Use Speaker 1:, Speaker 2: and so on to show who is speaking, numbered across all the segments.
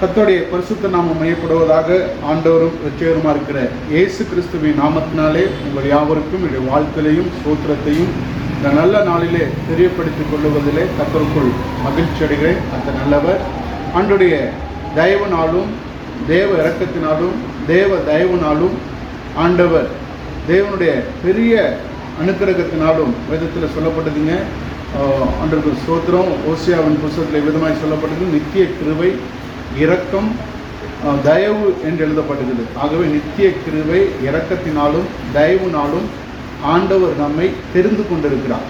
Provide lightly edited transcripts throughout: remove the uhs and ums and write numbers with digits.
Speaker 1: கர்த்தருடைய பரிசுத்த நாமம் மையப்படுவதாக. ஆண்டவரும் இரட்சகருமா இருக்கிற இயேசு கிறிஸ்துவின் நாமத்தினாலே உங்கள் யாவருக்கும் என்னுடைய வாழ்க்கையிலையும் ஸ்தோத்திரத்தையும் இந்த நல்ல நாளிலே தெரியப்படுத்திக் கொள்ளுவதிலே கர்த்தருக்குள் மகிழ்ச்சி அடைகிறேன். அந்த நல்லவர் ஆண்டுடைய தயவுனாலும் தேவ இரக்கத்தினாலும் தேவ தயவுனாலும் ஆண்டவர் தேவனுடைய பெரிய அனுக்கிரகத்தினாலும் வேதத்தில் சொல்லப்பட்டதுங்க. ஆண்டவருக்கு ஸ்தோத்திரம். ஓசியாவின் புத்தகத்தில் விதமாய் சொல்லப்பட்டது நித்திய கிருபை இரக்கம் தயவு என்று எழுதப்பட்டது. ஆகவே நித்திய கிருபை இரக்கத்தினாலும் தயவுனாலும் ஆண்டவர் நம்மை தெரிந்து கொண்டிருக்கிறார்.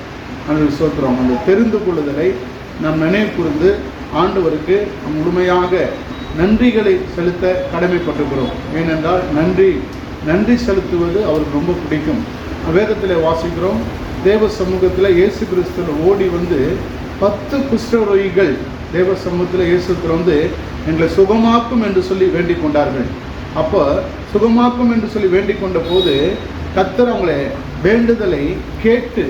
Speaker 1: ஆண்டவருக்கு ஸ்தோத்திரம். அந்த தெரிந்து கொள்ளுதலை நாம் நினைவு கூர்ந்து ஆண்டவருக்கு முழுமையாக நன்றிகளை செலுத்த கடமைப்பட்டிருக்கிறோம். ஏனென்றால் நன்றி செலுத்துவது அவருக்கு ரொம்ப பிடிக்கும். வேதத்தில் வாசிக்கிறோம், தேவ சமூகத்தில் இயேசு கிறிஸ்துவில் ஓடி வந்து 10 குஷ்டரோகிகள் தேவ சமூகத்தில் இயேசுக்கு வந்து எங்களை சுகமாக்கும் என்று சொல்லி வேண்டிக் கொண்டார்கள். அப்போ சுகமாக்கும் என்று சொல்லி வேண்டிக் கொண்ட போது கர்த்தர் அவங்களை வேண்டுதலை கேட்டு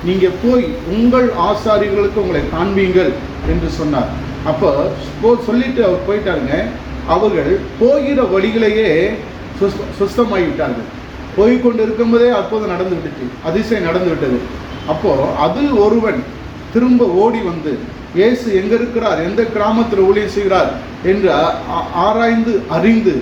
Speaker 1: நீங்கள் போய் உங்கள் ஆசாரிகளுக்கு உங்களை காண்பீங்கள் என்று சொன்னார். அப்போ சொல்லிட்டு அவர் போயிட்டாருங்க. அவர்கள் போகிற வழிகளையே சுஸ்தமாகிவிட்டார்கள். போய்கொண்டு இருக்கும்போதே அற்புதம் நடந்து விட்டுச்சு, அதிசயம் நடந்து விட்டது. அப்போ அதில் ஒருவன் திரும்ப ஓடி வந்து இயேசு எங்கே இருக்கிறார், எந்த கிராமத்தில் ஊழியம் செய்கிறார் என்று ஆராய்ந்து அறிந்து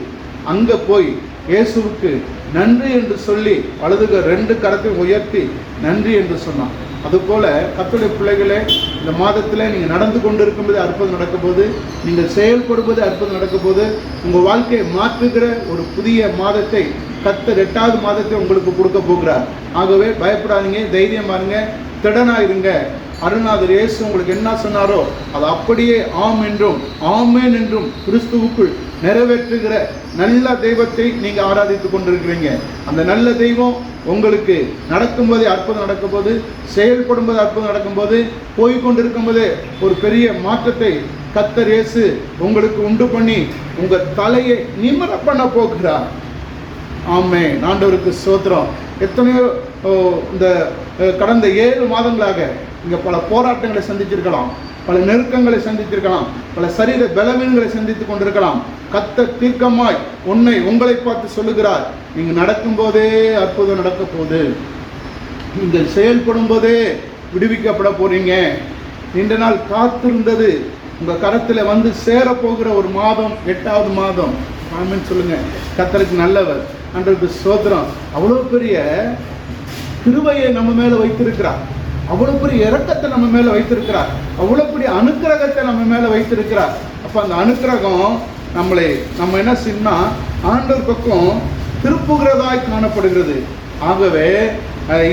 Speaker 1: அங்கே போய் இயேசுவுக்கு நன்றி என்று சொல்லி வலதுக 2 கரத்தையும் உயர்த்தி நன்றி என்று சொன்னான். அதுபோல் கர்த்தருடைய பிள்ளைகளே, இந்த மாதத்தில் நீங்கள் நடந்து கொண்டு இருக்கும்போது அற்புதம் நடக்கும் போது, நீங்கள் செயல்படும்போது அற்புதம் நடக்கும் போது, உங்கள் வாழ்க்கையை மாற்றுகிற ஒரு புதிய மாதத்தை கர்த்தர் 8வது மாதத்தை உங்களுக்கு கொடுக்க போகிறார். ஆகவே பயப்படாதீங்க, தைரியமா இருங்க, திடனாக இருங்க. அருணாதர் இயேசு உங்களுக்கு என்ன சொன்னாரோ அது அப்படியே ஆம் என்றும் ஆமேன் என்றும் கிறிஸ்துவுக்குள் நிறைவேற்றுகிற நல்ல தெய்வத்தை நீங்கள் ஆராதித்து கொண்டிருக்கிறீங்க. அந்த நல்ல தெய்வம் உங்களுக்கு நடக்கும்போதே அற்புதம் நடக்கும்போது, செயல்படும்போது அற்புதம் நடக்கும்போது, போய்கொண்டிருக்கும் போதே ஒரு பெரிய மாற்றத்தை கர்த்தர் இயேசு உங்களுக்கு உண்டு பண்ணி உங்கள் தலையை நிமிர பண்ண போகிறார். ஆமென். ஆண்டவருக்கு ஸ்தோத்திரம். எத்தனையோ இந்த கடந்த 7 மாதங்களாக இங்கே பல போராட்டங்களை சந்திச்சிருக்கலாம், பல நெருக்கங்களை சந்தித்திருக்கலாம், பல சரீர பலவீனங்களை சந்தித்து கொண்டிருக்கலாம். கர்த்தர் தீர்க்கமாய் உங்களை பார்த்து சொல்லுகிறார், நீங்கள் நடக்கும்போதே அற்புதம் நடக்க போகுது, நீங்கள் செயல்படும் போதே விடுவிக்கப்பட போறீங்க. நீண்ட நாள் காத்திருந்தது உங்கள் கரத்தில் வந்து சேரப்போகிற ஒரு மாதம் 8வது மாதம். ஆமென் சொல்லுங்க. கர்த்தருக்கு நல்லவர். அன்றைக்கு ஸ்தோத்திரம். அவ்வளோ பெரிய கிருபையை நம்ம மேலே வைத்திருக்கிறார், அவ்வளோ பெரிய இரக்கத்தை நம்ம மேலே வைத்திருக்கிறார், அவ்வளோ பெரிய அனுக்கிரகத்தை நம்ம மேலே வைத்திருக்கிறார். அப்போ அந்த அனுக்கிரகம் நம்ம என்ன செய்யணும்னா ஆண்டவர் பக்கம் திருப்புகிறதாய் காணப்படுகிறது. ஆகவே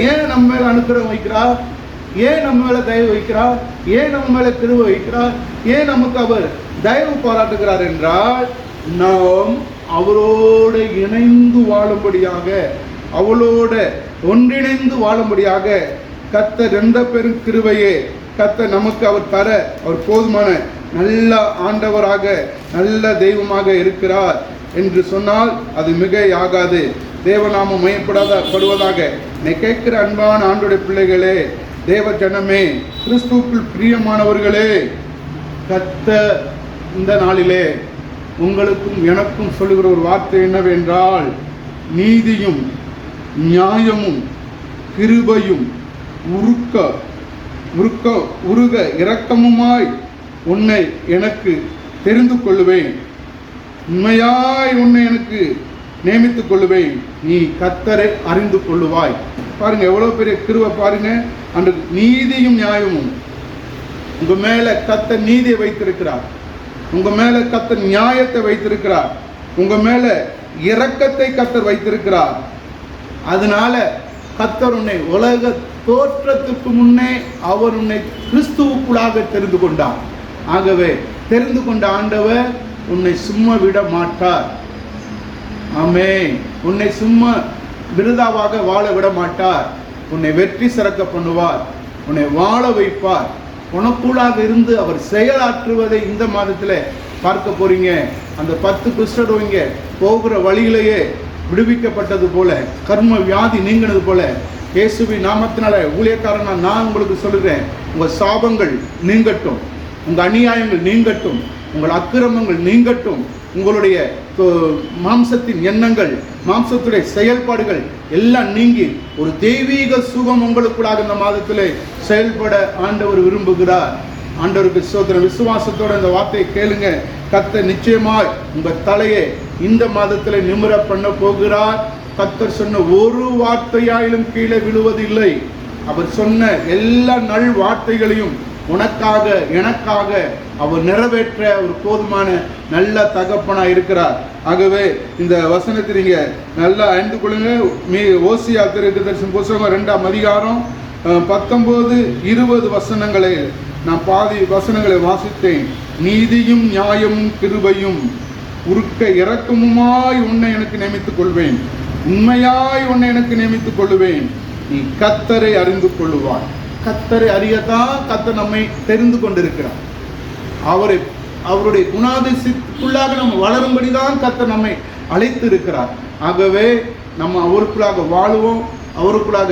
Speaker 1: ஏன் நம்ம மேலே அனுக்கிரகம் வைக்கிறார், ஏன் நம்ம மேலே தயவு வைக்கிறார், ஏன் நம்ம மேலே கிருபை வைக்கிறார், ஏன் நமக்கு அவர் தயவு பாராட்டுகிறார் என்றால், நாம் அவரோடு இணைந்து வாழும்படியாக, அவளோட ஒன்றிணைந்து வாழும்படியாக கர்த்தர் எந்த பெரும் கிருபையே கர்த்தர் நமக்கு அவர் தர அவர் போதுமான நல்ல ஆண்டவராக நல்ல தெய்வமாக இருக்கிறார் என்று சொன்னால் அது மிகையாகாது. தேவநாமம் மையப்படுவதாக. என்னை கேட்கிற அன்பான ஆண்டோடைய பிள்ளைகளே, தேவ ஜனமே, கிறிஸ்துவுக்குள் பிரியமானவர்களே, கர்த்தர் இந்த நாளிலே உங்களுக்கும் எனக்கும் சொல்லுகிற ஒரு வார்த்தை என்னவென்றால், நீதியும் நியாயமும் கிருபையும் உருக இரக்கமுமாய் உன்னை எனக்கு தெரிந்து கொள்ளுவேன், உண்மையாய் உன்னை எனக்கு நியமித்துக் கொள்ளுவேன், நீ கர்த்தரை அறிந்து கொள்ளுவாய். பாருங்க எவ்வளோ பெரிய கிருபை பாருங்க. அந்த நீதியும் நியாயமும் உங்க மேல கர்த்தர் நீதியை வைத்திருக்கிறார், உங்க மேல கர்த்தர் நியாயத்தை வைத்திருக்கிறார், உங்க மேல இரக்கத்தை கர்த்தர் வைத்திருக்கிறார். அதனால கர்த்தர் உன்னை உலக தோற்றத்துக்கு முன்னே அவர் உன்னை கிறிஸ்துவுக்குள்ளாக தெரிந்து கொண்டார். ஆகவே தெரிந்து கொண்ட ஆண்டவர் உன்னை சும்மா விட மாட்டார். ஆமென். உன்னை சும்மா விருதாவாக வாழ விட மாட்டார். உன்னை வெற்றி சிறக்க பண்ணுவார், உன்னை வாழ வைப்பார். உனக்குள்ளாக இருந்து அவர் செயலாற்றுவதை இந்த மாதத்தில் பார்க்க போறீங்க. அந்த 10 குஷ்டரோகிங்க போகிற வழியிலேயே விடுவிக்கப்பட்டது போல, கர்ம வியாதி நீங்கினது போல, இயேசுவின் நாமத்தினால ஊழியக்காரனா நான் உங்களுக்கு சொல்லுகிறேன், உங்கள் சாபங்கள் நீங்கட்டும், உங்கள் அநியாயங்கள் நீங்கட்டும், உங்கள் அக்கிரமங்கள் நீங்கட்டும், உங்களுடைய மாம்சத்தின் எண்ணங்கள், மாம்சத்துடைய செயல்பாடுகள் எல்லாம் நீங்கி ஒரு தெய்வீக சுகம் உங்களுக்குள்ளாக இந்த மாதத்திலே செயல்பட ஆண்டவர் விரும்புகிறார். ஆண்டவருக்கு ஸ்தோத்திரம். விசுவாசத்தோட இந்த வார்த்தையை கேளுங்க. கர்த்தர் நிச்சயமாய் உங்க தலையை இந்த மாதத்திலே நிமிர பண்ண போகிறார். கர்த்தர் சொன்ன ஒரு வார்த்தையாயிலும் கீழே விழுவதில்லை. அவர் சொன்ன எல்லா நல் வார்த்தைகளையும் உனக்காக எனக்காக அவர் நிறைவேற்ற ஒரு போதுமான நல்ல தகப்பனாக இருக்கிறார். ஆகவே இந்த வசனத்தை நீங்க நல்லா அறிந்து கொள்ளுங்க. ஓசியா தீர்க்கதரிசன புத்தகம் 2ஆம் அதிகாரம் 19-20 வசனங்களை நான் பாதி வசனங்களை வாசித்தேன். நீதியும் நியாயமும் கிருபையும் உருக்க இரக்கமுமாய் உன்னை எனக்கு நியமித்துக் கொள்வேன், உண்மையாய் உன்னை எனக்கு நியமித்துக் கொள்வேன், நீ கர்த்தரை அறிந்து கொள்ளுவாய். கர்த்தரை அறியத்தான் கர்த்தர் நம்மை தெரிந்து கொண்டிருக்கிறார். அவருடைய குணாதிசயத்துக்குள்ளாக நம்ம வளரும்படிதான் கர்த்தர் நம்மை அழைத்து இருக்கிறார். ஆகவே நம்ம அவருக்குள்ளாக வாழுவோம், அவருக்குள்ளாக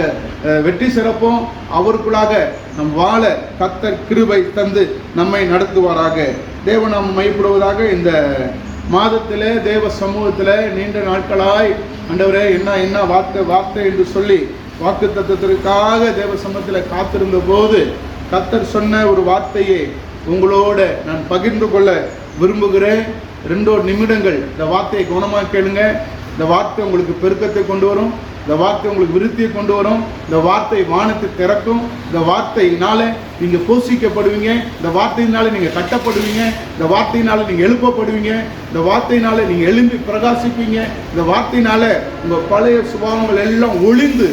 Speaker 1: வெற்றி சிறப்போம், அவருக்குள்ளாக நம் வாழ கர்த்தர் கிருபை தந்து நம்மை நடத்துவாராக. தேவன் நாம் மையப்படுவதாக. இந்த மாதத்தில் தேவ சமூகத்தில் நீண்ட நாட்களாய் ஆண்டவரே என்ன வார்த்தை என்று சொல்லி வாக்கு தத்துவத்திற்காக தேவ சமூகத்தில் காத்திருந்த போது கர்த்தர் சொன்ன ஒரு வார்த்தையை உங்களோட நான் பகிர்ந்து கொள்ள விரும்புகிறேன். 2 நிமிடங்கள் இந்த வார்த்தையை கவனமாக கேளுங்க. இந்த வார்த்தை உங்களுக்கு பெருக்கத்தை கொண்டு வரும், இந்த வார்த்தை உங்களுக்கு விருத்தியை கொண்டு வரும், இந்த வார்த்தை வானத்தை திறக்கும், இந்த வார்த்தையினால நீங்க போஷிக்கப்படுவீங்க, இந்த வார்த்தையினால நீங்க கட்டப்படுவீங்க, இந்த வார்த்தையினால நீங்க எழுப்பப்படுவீங்க, இந்த வார்த்தையினால நீங்க எழும்பி பிரகாசிப்பீங்க, இந்த வார்த்தையினால உங்க பழைய சுபாவங்கள் எல்லாம் ஒளிந்து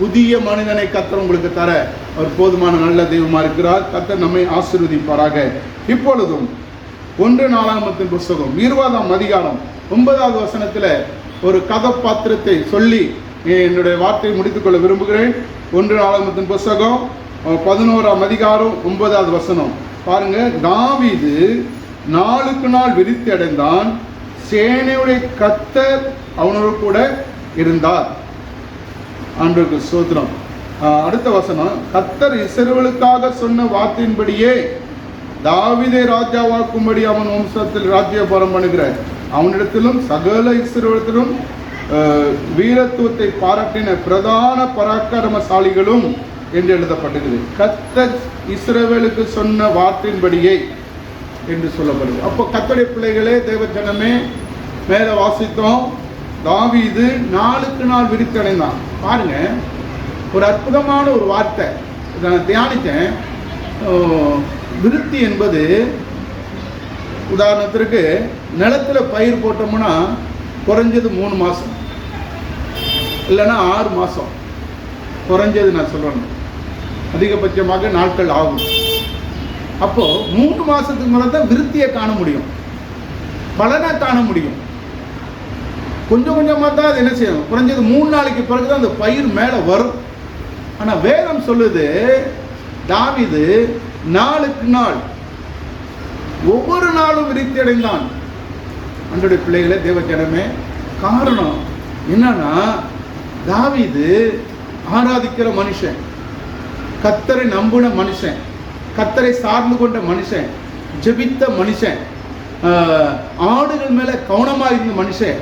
Speaker 1: புதிய மனிதனை கர்த்தர் உங்களுக்கு தர அவர் போதுமான நல்ல தெய்வமா இருக்கிறார். கர்த்தர் நம்மை ஆசீர்வதிப்பாராக. இப்பொழுதும் 1 நாளாகமத்தின் புத்தகம் 20ஆம் அதிகாரம் 9வது வசனத்தில் ஒரு கதாபாத்திரத்தை சொல்லி என்னுடைய வார்த்தையை முடித்துக்கொள்ள விரும்புகிறேன். 1 நாளாகமத்தின் புத்தகம் 11ஆம் அதிகாரம் 9வது வசனம் பாருங்க. தாவீது நாளுக்கு நாள் விருத்தி அடைந்தான், சேனையுடைய கர்த்தர் அவனோடு கூட இருந்தார். ஆண்டவருக்கு ஸ்தோத்திரம். அடுத்த வசனம், கர்த்தர் இஸ்ரவேலுக்காக சொன்ன வார்த்தையின்படியே தாவீதை ராஜாவாக்கும்படி அவன் வம்சத்தில் ராஜ்யபாரம் பண்ணுகிற அவனிடத்திலும் சகல இஸ்ரவேலிலும் வீரத்துவத்தை பாராட்டின பிரதான பராக்கிரமசாலிகளும் என்று எழுதப்பட்டிருக்கிறது. கர்த்தர் இஸ்ரவேலுக்கு சொன்ன வார்த்தையின்படியே என்று சொல்லப்படுது. அப்போ கர்த்தருடைய பிள்ளைகளே, தேவ ஜனமே, மேலே வாசித்தோம், தாவீது நாளுக்கு நாள் விருத்தி அடைந்தான். பாருங்க, ஒரு அற்புதமான ஒரு வார்த்தை நான் தியானித்தேன். விருத்தி என்பது உதாரணத்திற்கு நிலத்துல பயிர் போட்டோம்னா குறைஞ்சது 3 மாதம் இல்லைன்னா 6 மாதம் குறைஞ்சது நான் சொல்றேன், அதிகபட்சமாக நாட்கள் ஆகும். அப்போ 3 மாதத்துக்கு மேலே தான் விருத்தியை காண முடியும், பலனை காண முடியும். கொஞ்சம் கொஞ்சமாக தான் அது என்ன செய்யணும், குறைஞ்சது 3 நாளைக்கு பிறகு தான் அந்த பயிர் மேலே வரும். ஆனால் வேதம் சொல்லுது, தாவீது நாளுக்கு நாள் ஒவ்வொரு நாளும் விருத்தி அடைந்தான். அன்றைய பிள்ளைகளே, தேவ ஜனமே, காரணம் என்னன்னா, தாவீது ஆராதிக்கிற மனுஷன், கர்த்தரை நம்பின மனுஷன், கர்த்தரை சார்ந்து கொண்ட மனுஷன், ஜெபித்த மனுஷன், ஆடுகள் மேல கவனமாக இருந்த மனுஷன்,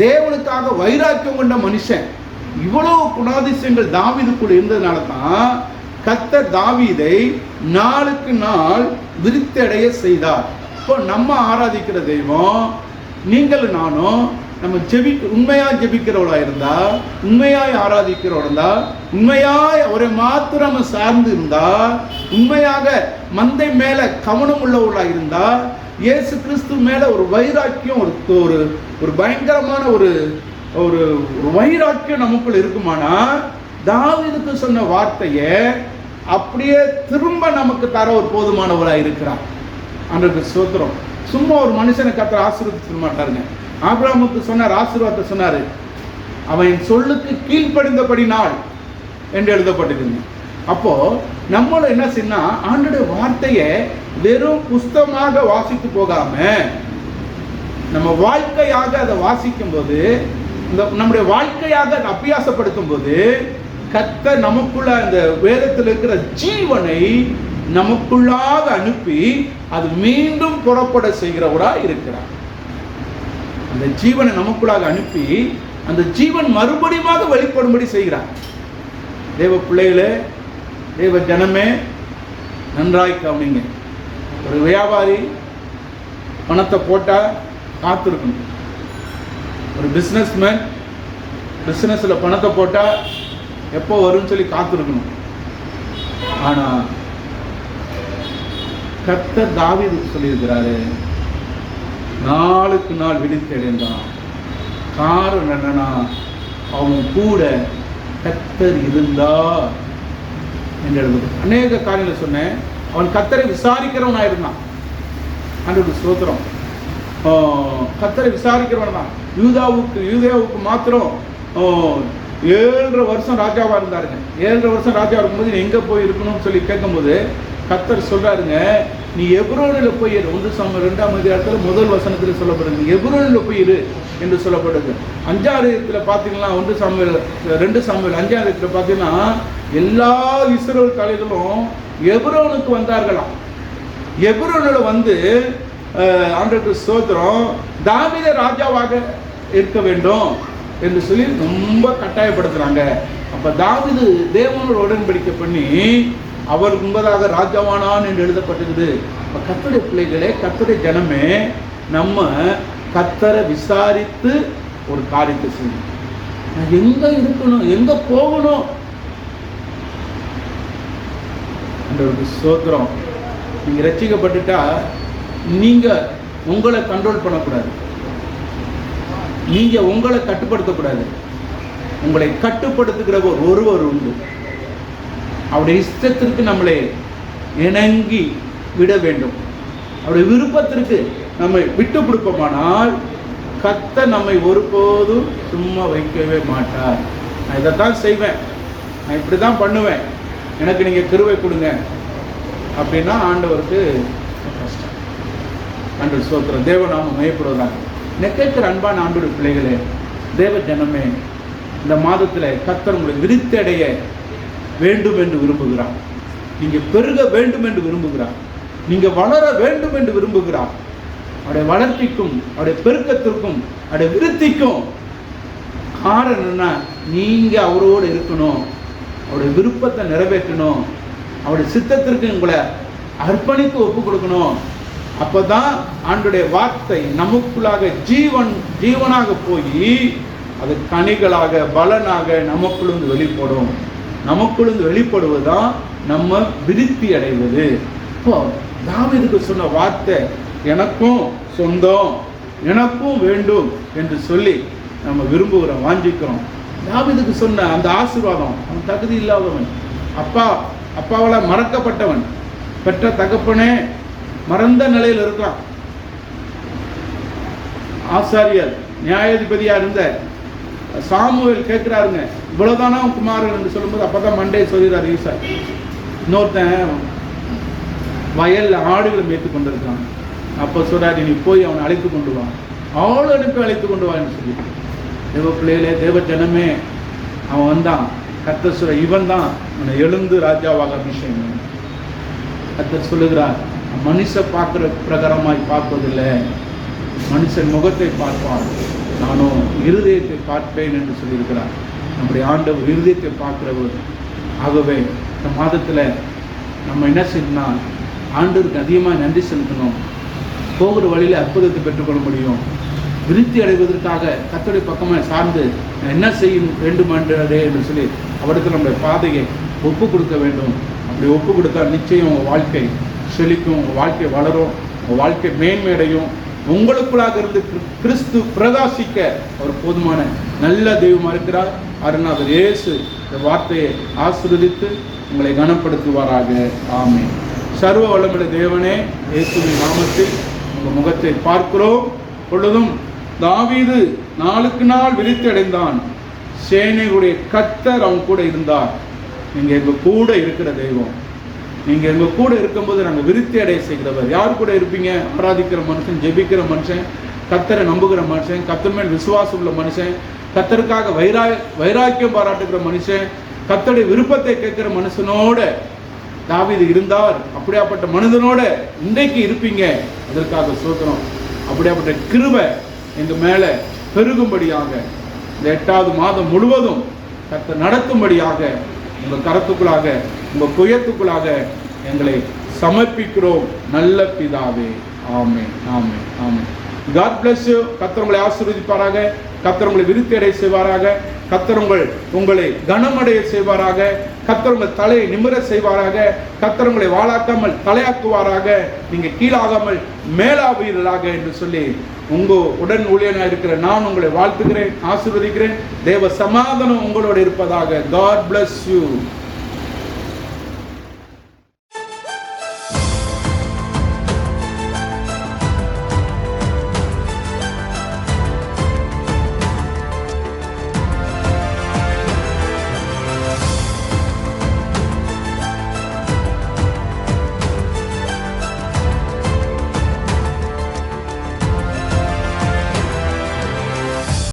Speaker 1: தேவனுக்காக வைராக்கியம் கொண்ட மனுஷன். இவ்வளவு குணாதிசயங்கள் தாவீதுக்குள் இருந்ததுனால தான் கர்த்தர் தாவீதை நாளுக்கு நாள் விருத்தி அடைய செய்தார். இப்போ நம்ம ஆராதிக்கிற தெய்வம், நீங்களும் நானும் நம்ம உண்மையாக ஜெபிக்கிறவளா இருந்தா, உண்மையாய் ஆராதிக்கிறவளா இருந்தா, உண்மையாய் அவரை மாத்திரம் நம்ம சார்ந்து இருந்தா, உண்மையாக மந்தை மேல கவனம் உள்ளவளா இருந்தா, இயேசு கிறிஸ்து மேல ஒரு வைராக்கியம், ஒரு பயங்கரமான ஒரு வைராக்கியம் நமக்குள்ள இருக்குமானா, தாவீதுக்கு சொன்ன வார்த்தையை அப்படியே திரும்ப நமக்கு தர ஒரு போதுமானவராக இருக்கிறார். அன்றைக்கு ஸ்தோத்திரம். சும்மா ஒரு மனுஷனை கர்த்தர் ஆசீர்வதிக்க மாட்டாருங்க. ஆபிரகாமுக்கு சொன்னார், ஆசீர்வாதத்தை சொன்னாரு, அவன் சொல்லுக்கு கீழ்ப்படிந்தபடி நாள் என்று எழுதப்பட்டிருந்தது. அப்போ நம்மள என்ன செய்யணும், ஆண்டோடைய வார்த்தையை வெறும் புஸ்தகமாக வாசித்து போகாம நம்ம வாழ்க்கையாக அதை வாசிக்கும் போது, நம்முடைய வாழ்க்கையாக அதை அபியாசப்படுத்தும் போது, கர்த்தர் நமக்குள்ள அந்த வேதத்தில் இருக்கிற ஜீவனை நமக்குள்ளாக அனுப்பி அது மீண்டும் புறப்பட செய்கிறவராய் இருக்கிறார். அந்த ஜீவனை நமக்குள்ளாக அனுப்பி அந்த ஜீவன் மறுபடியும் வெளிப்படும்படி செய்கிறார். தேவ பிள்ளைகளே, தேவ ஜனமே, நன்றாய் கவனிங்க. ஒரு வியாபாரி பணத்தை போட்டால் காத்திருக்கணும். ஒரு பிஸ்னஸ்மேன் பிஸ்னஸில் பணத்தை போட்டால் எப்போ வரும்னு சொல்லி காத்திருக்கணும். ஆனால் கர்த்தர் தாவீதுக்கு சொல்லியிருக்கிறாரு, நாளுக்கு நாள் விழித்தடைந்தான். காரணம் என்னன்னா, அவன் கூட கர்த்தர் இருந்தா என்று எழுதுது. அநேக காரியங்களை சொன்னேன். அவன் கர்த்தரை விசாரிக்கிறவனா இருந்தான். ஆண்டவருக்கு ஸ்தோத்திரம். கர்த்தரை விசாரிக்கிறவன் தான். யூதேயாவுக்கு மாத்திரம் 7.5 வருஷம் ராஜாவா இருந்தாருங்க. 7.5 வருஷம் ராஜாவா இருக்கும்போது நீ எங்க போய் இருக்கணும்னு சொல்லி கேட்கும்போது கர்த்தர் சொல்றாருங்க, நீ எப்ரோனில் போய் இரு. 1 சாமுவேல் 2ஆம் அதிகாரத்தில் 1 வசனத்தில் சொல்லப்படுது, எப்ரோனில் போய் இரு என்று சொல்லப்படுது. 5ஆம் அதிகாரத்தில் பார்த்தீங்கன்னா 1 சாமுவேல் 2 சாமுவேல் 5ஆம் அதிகாரத்தில் பார்த்தீங்கன்னா எல்லா இஸ்ரவேல் தலைகளும் எப்ரோனுக்கு வந்தார்களாம். எப்ரோனில் வந்து ஆண்டவருக்கு ஸ்தோத்திரம், தாவீதை ராஜாவாக இருக்க வேண்டும் என்று சொல்லி ரொம்ப கட்டாயப்படுத்துறாங்க. அப்ப தாவீது தேவனோட உடன்படிக்கை பண்ணி அவர் முன்பதாக ராஜாவானான் என்று எழுதப்பட்டிருக்குது. கர்த்தருடைய பிள்ளைகளே, கர்த்தருடைய ஜனமே, நம்ம கர்த்தரை விசாரித்து ஒரு காரியத்தை செய்யணும். எங்க இருக்கணும், எங்க போகணும்? ஆண்டவருக்கு ஸ்தோத்திரம். நீங்க ரட்சிக்கப்பட்டுட்டா நீங்க உங்களை கண்ட்ரோல் பண்ணக்கூடாது, நீங்க உங்களை கட்டுப்படுத்தக்கூடாது. உங்களை கட்டுப்படுத்துகிறவர் ஒருவர் உண்டு. அவருடைய இஷ்டத்திற்கு நம்மளை இணங்கி விட வேண்டும். அவருடைய விருப்பத்திற்கு நம்மை விட்டு கொடுப்போமானால் கர்த்தர் நம்மை ஒருபோதும் சும்மா வைக்கவே மாட்டார். நான் இதைத்தான் செய்வேன், நான் இப்படி தான் பண்ணுவேன், எனக்கு நீங்கள் கிருபை கொடுங்க அப்படின்னா ஆண்டவருக்கு கஷ்டம். ஆண்டவர் ஸ்தோத்திரம். தேவநாமம் மையப்படுவதாக. கேட்கிற அன்பான ஆண்டவருடைய பிள்ளைகளே, தேவ ஜனமே, இந்த மாதத்தில் கர்த்தர் உங்களை விருத்தடைய வேண்டும் என்று விரும்புகிறார். நீங்கள் பெருக வேண்டும் என்று விரும்புகிறார். நீங்கள் வளர வேண்டும் என்று விரும்புகிறார். அவருடைய வளர்ச்சிக்கும் அவருடைய பெருக்கத்திற்கும் அவருடைய விருத்திக்கும் காரணம் என்ன? நீங்கள் அவரோடு இருக்கணும், அவருடைய விருப்பத்தை நிறைவேற்றணும், அவருடைய சித்தத்திற்கு உங்களை அர்ப்பணித்து ஒப்பு கொடுக்கணும். அப்போதான் ஆண்டவருடைய வார்த்தை நமக்குள்ளாக ஜீவனாக போய் அது கனிகளாக பலனாக நமக்குள்ளிருந்து வெளிப்படும். நமக்குள்ளிருந்து வெளிப்படுவதுதான் நம்ம விருத்தி அடைவது. இப்போ தாவீதுக்கு சொன்ன வார்த்தை எனக்கும் சொந்தம், எனக்கும் வேண்டும் என்று சொல்லி நம்ம விரும்புகிறோம், வாஞ்சிக்கிறோம். தாவீதுக்கு சொன்ன அந்த ஆசீர்வாதம், அவன் தகுதி இல்லாதவன், அப்பாவால் மறக்கப்பட்டவன், பெற்ற தகப்பனே மறந்த நிலையில் இருக்கலாம். ஆசாரியர் நியாயாதிபதியா இருந்த சாமுவேல் கேட்கிறாருங்க, இவ்வளவுதானா குமாரன் என்று சொல்லும்போது அப்பதான் மண்டே சொல்கிறார் ஈசா. இன்னொருத்தன் வயல்ல ஆடுகளை மேய்த்து கொண்டிருக்கான். அப்ப சொல்றாரு, நீ போய் அவனை அழைத்து கொண்டு வா, ஆள் அனுப்பி அழைத்து கொண்டு வான்னு சொல்லி. தேவ பிள்ளைகளே, தேவ ஜனமே, அவன் வந்தான். கர்த்தர் சொல்ற, இவன் தான் அவனை எழுந்து ராஜாவாக அபிஷேகம். கர்த்தர் சொல்லுகிறார், மனுஷ பார்க்கிற பிரகாரமாய் பார்ப்பதில்லை, மனுஷன் முகத்தை பார்ப்பான், நானும் இருதயத்தை பார்ப்பேன் என்று சொல்லியிருக்கிறார். நம்முடைய ஆண்டவர் இருதயத்தை பார்க்கிறவர். ஆகவே இந்த மாதத்தில் நம்ம என்ன செய்யணும்னா, ஆண்டவருக்கு அதிகமாக நன்றி செலுத்தணும். போகிற வழியில் அற்புதத்தை பெற்றுக்கொள்ள முடியும். விருத்தி அடைவதற்காக கர்த்தருடைய பக்கமாக சார்ந்து என்ன செய்ய வேண்டுமென்றதே என்று சொல்லி அவருக்கு நம்முடைய பாதையை ஒப்பு கொடுக்க வேண்டும். அப்படி ஒப்பு கொடுத்தால் நிச்சயம் உங்கள் வாழ்க்கை செழிக்கும், உங்கள் வாழ்க்கை வளரும், உங்கள் வாழ்க்கை மேன்மையடையும். உங்களுக்குள்ளாக இருந்து கிறிஸ்து பிரகாசிக்க அவர் போதுமான நல்ல தெய்வமாக இருக்கிறார். அருணாதர் இயேசு இந்த வார்த்தையை ஆசீர்வதித்து உங்களை கனப்படுத்துவாராக. ஆமென். சர்வ வல்லமையுள்ள தேவனே, இயேசுவின் நாமத்தில் உங்கள் முகத்தை பார்க்கிறோம். பொழுதும் தாவீது நாளுக்கு நாள் விருத்தி அடைந்தான். சேனையுடைய கர்த்தர் அவன் கூட இருந்தார். நீங்கள் எங்கள் கூட இருக்கிற தெய்வம். நீங்கள் எங்கள் கூட இருக்கும்போது நாங்கள் விருத்தி அடைய செய்கிறவர். யார் கூட இருப்பீங்க? ஆராதிக்கிற மனுஷன், ஜெபிக்கிற மனுஷன், கர்த்தரை நம்புகிற மனுஷன், கர்த்தர் மேல் விசுவாசம் உள்ள மனுஷன், கர்த்தருக்காக வைராக்கியம் பாராட்டுகிற மனுஷன், கர்த்தருடைய விருப்பத்தை கேட்கிற மனுஷனோட தாவீது இருந்தார். அப்படியாப்பட்ட மனிதனோட இன்றைக்கு இருப்பீங்க. அதற்காக ஸ்தோத்திரம். அப்படியாப்பட்ட கிருபை எங்க மேல பெருகும்படியாக இந்த 8வது மாதம் முழுவதும் கர்த்தர் நடத்தும்படியாக உங்க கரத்துக்குள்ளாக, உங்க புயத்துக்குள்ளாக எங்களை சமர்ப்பிக்கிறோம் நல்ல பிதாவே. ஆமென், ஆமென், ஆமென். God bless you. கர்த்தர் உங்களை ஆசீர்வதிப்பாராக. கர்த்தர் உங்களை விருத்தியடை செய்வாராக. கர்த்தர் உங்களை கனமடைய செய்வாராக. கர்த்தர் உங்கள் தலையை நிமிர செய்வாராக. கர்த்தர் உங்களை வாளாக்காமல் தலையாக்குவாராக. நீங்க கீழாகாமல் மேலாவீர்களாக என்று சொல்லி உங்க உடன் ஊழியனா இருக்கிற நான் உங்களை வாழ்த்துகிறேன், ஆசீர்வதிக்கிறேன். தேவ சமாதானம் உங்களோடு இருப்பதாக. God bless you.